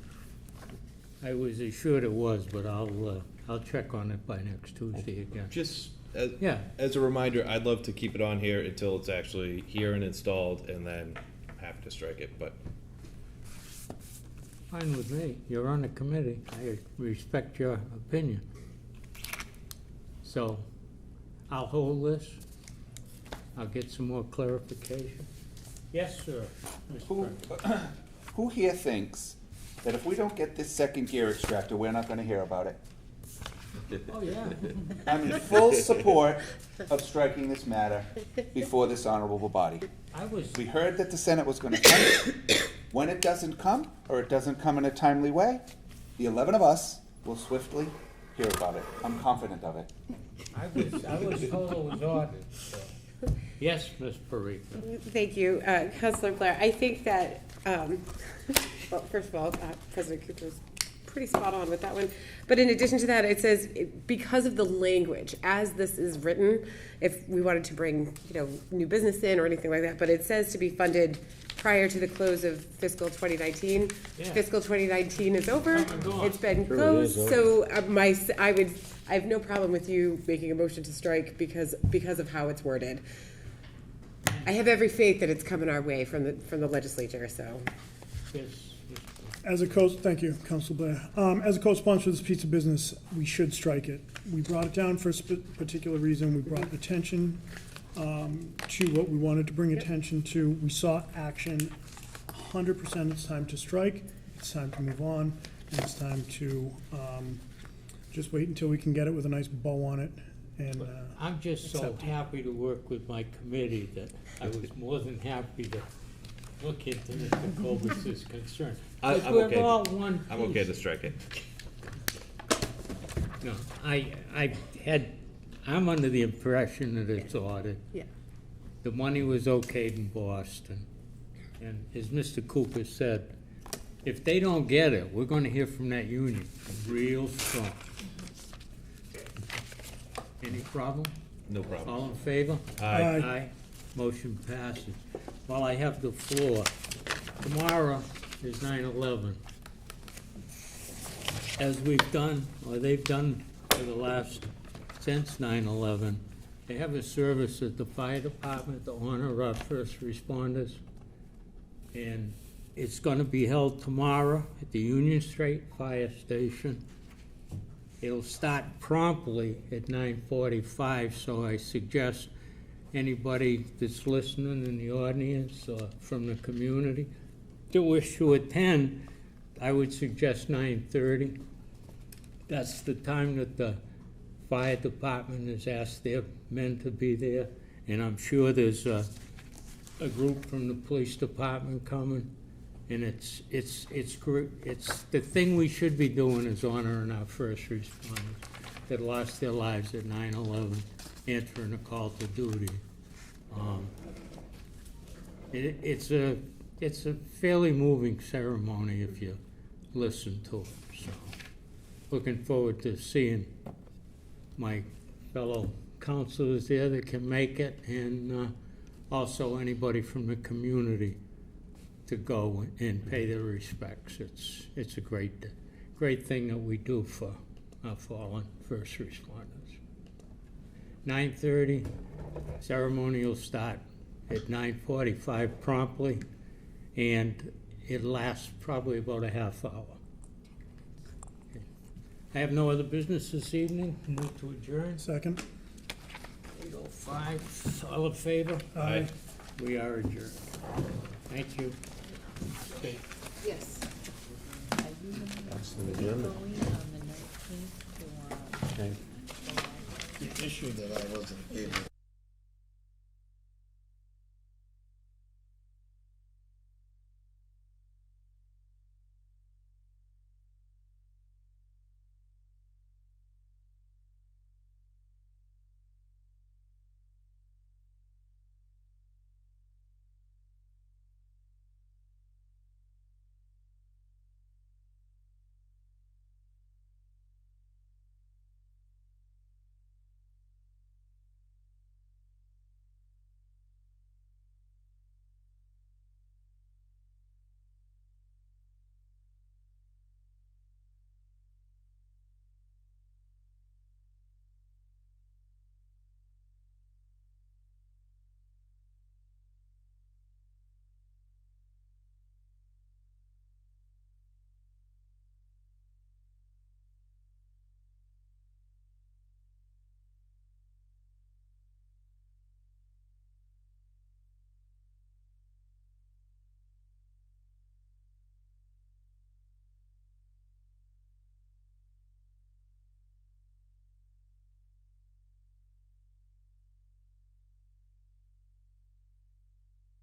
I was assured it was, but I'll check on it by next Tuesday again.
Just
Yeah.
as a reminder, I'd love to keep it on here until it's actually here and installed, and then have to strike it, but
Fine with me. You're on the committee. I respect your opinion. So I'll hold this. I'll get some more clarification. Yes, sir.
Who, who here thinks that if we don't get this second gear extractor, we're not gonna hear about it?
Oh, yeah.
I'm in full support of striking this matter before this honorable body. We heard that the Senate was gonna come. When it doesn't come, or it doesn't come in a timely way, the 11 of us will swiftly hear about it. I'm confident of it.
I was told it was ordered, so. Yes, Ms. Parika.
Thank you, Councilor Blair. I think that, well, first of all, President Cooper's pretty spot on with that one. But in addition to that, it says, because of the language, as this is written, if we wanted to bring, new business in or anything like that, but it says to be funded prior to the close of fiscal 2019.
Yeah.
Fiscal 2019 is over.
Come and go.
It's been
True, it
closed.
is
So I have no problem with you making a motion to strike because of how it's worded. I have every faith that it's coming our way from the legislature, so.
Yes.
Thank you, Council Blair. As a co-sponsor of this piece of business, we should strike it. We brought it down for a particular reason. We brought attention to what we wanted to bring attention to. We saw action. 100% it's time to strike. It's time to move on. And it's time to just wait until we can get it with a nice bow on it. And
I'm just so
accept it.
happy to work with my committee that I was more than happy to look into Mr. Kovas's concern.
I'm
Because we're
okay.
all one
I'm okay to
piece.
strike it.
No, I'm under the impression that it's ordered.
Yeah.
The money was okayed in Boston. And as Mr. Cooper said, if they don't get it, we're gonna hear from that union real strong. Any problem?
No problem.
All in favor?
Aye.
Aye. Motion passes. While I have the floor, tomorrow is 9/11. As we've done, or they've done for the last, since 9/11, they have a service at the fire department to honor our first responders. And it's gonna be held tomorrow at the Union Street Fire Station. It'll start promptly at 9:45, so I suggest anybody that's listening in the audience or from the community that wish to attend, I would suggest 9:30. That's the time that the fire department has asked their men to be there, and I'm sure there's a group from the police department coming. And it's the thing we should be doing is honoring our first responders that lost their lives at 9/11, answering a call to duty. It's a fairly moving ceremony if you listen to it. So, looking forward to seeing my fellow councilors there that can make it, and also anybody from the community to go and pay their respects. It's a great thing that we do for our fallen first responders. 9:30, ceremony will start at 9:45 promptly, and it lasts probably about a half hour. Okay. I have no other business this evening. Move to adjourn.
second.
8:05. All in favor?
Aye.
We are adjourned. Thank you. Okay.
Yes.
That's the agenda.
Okay.
issue that I wasn't able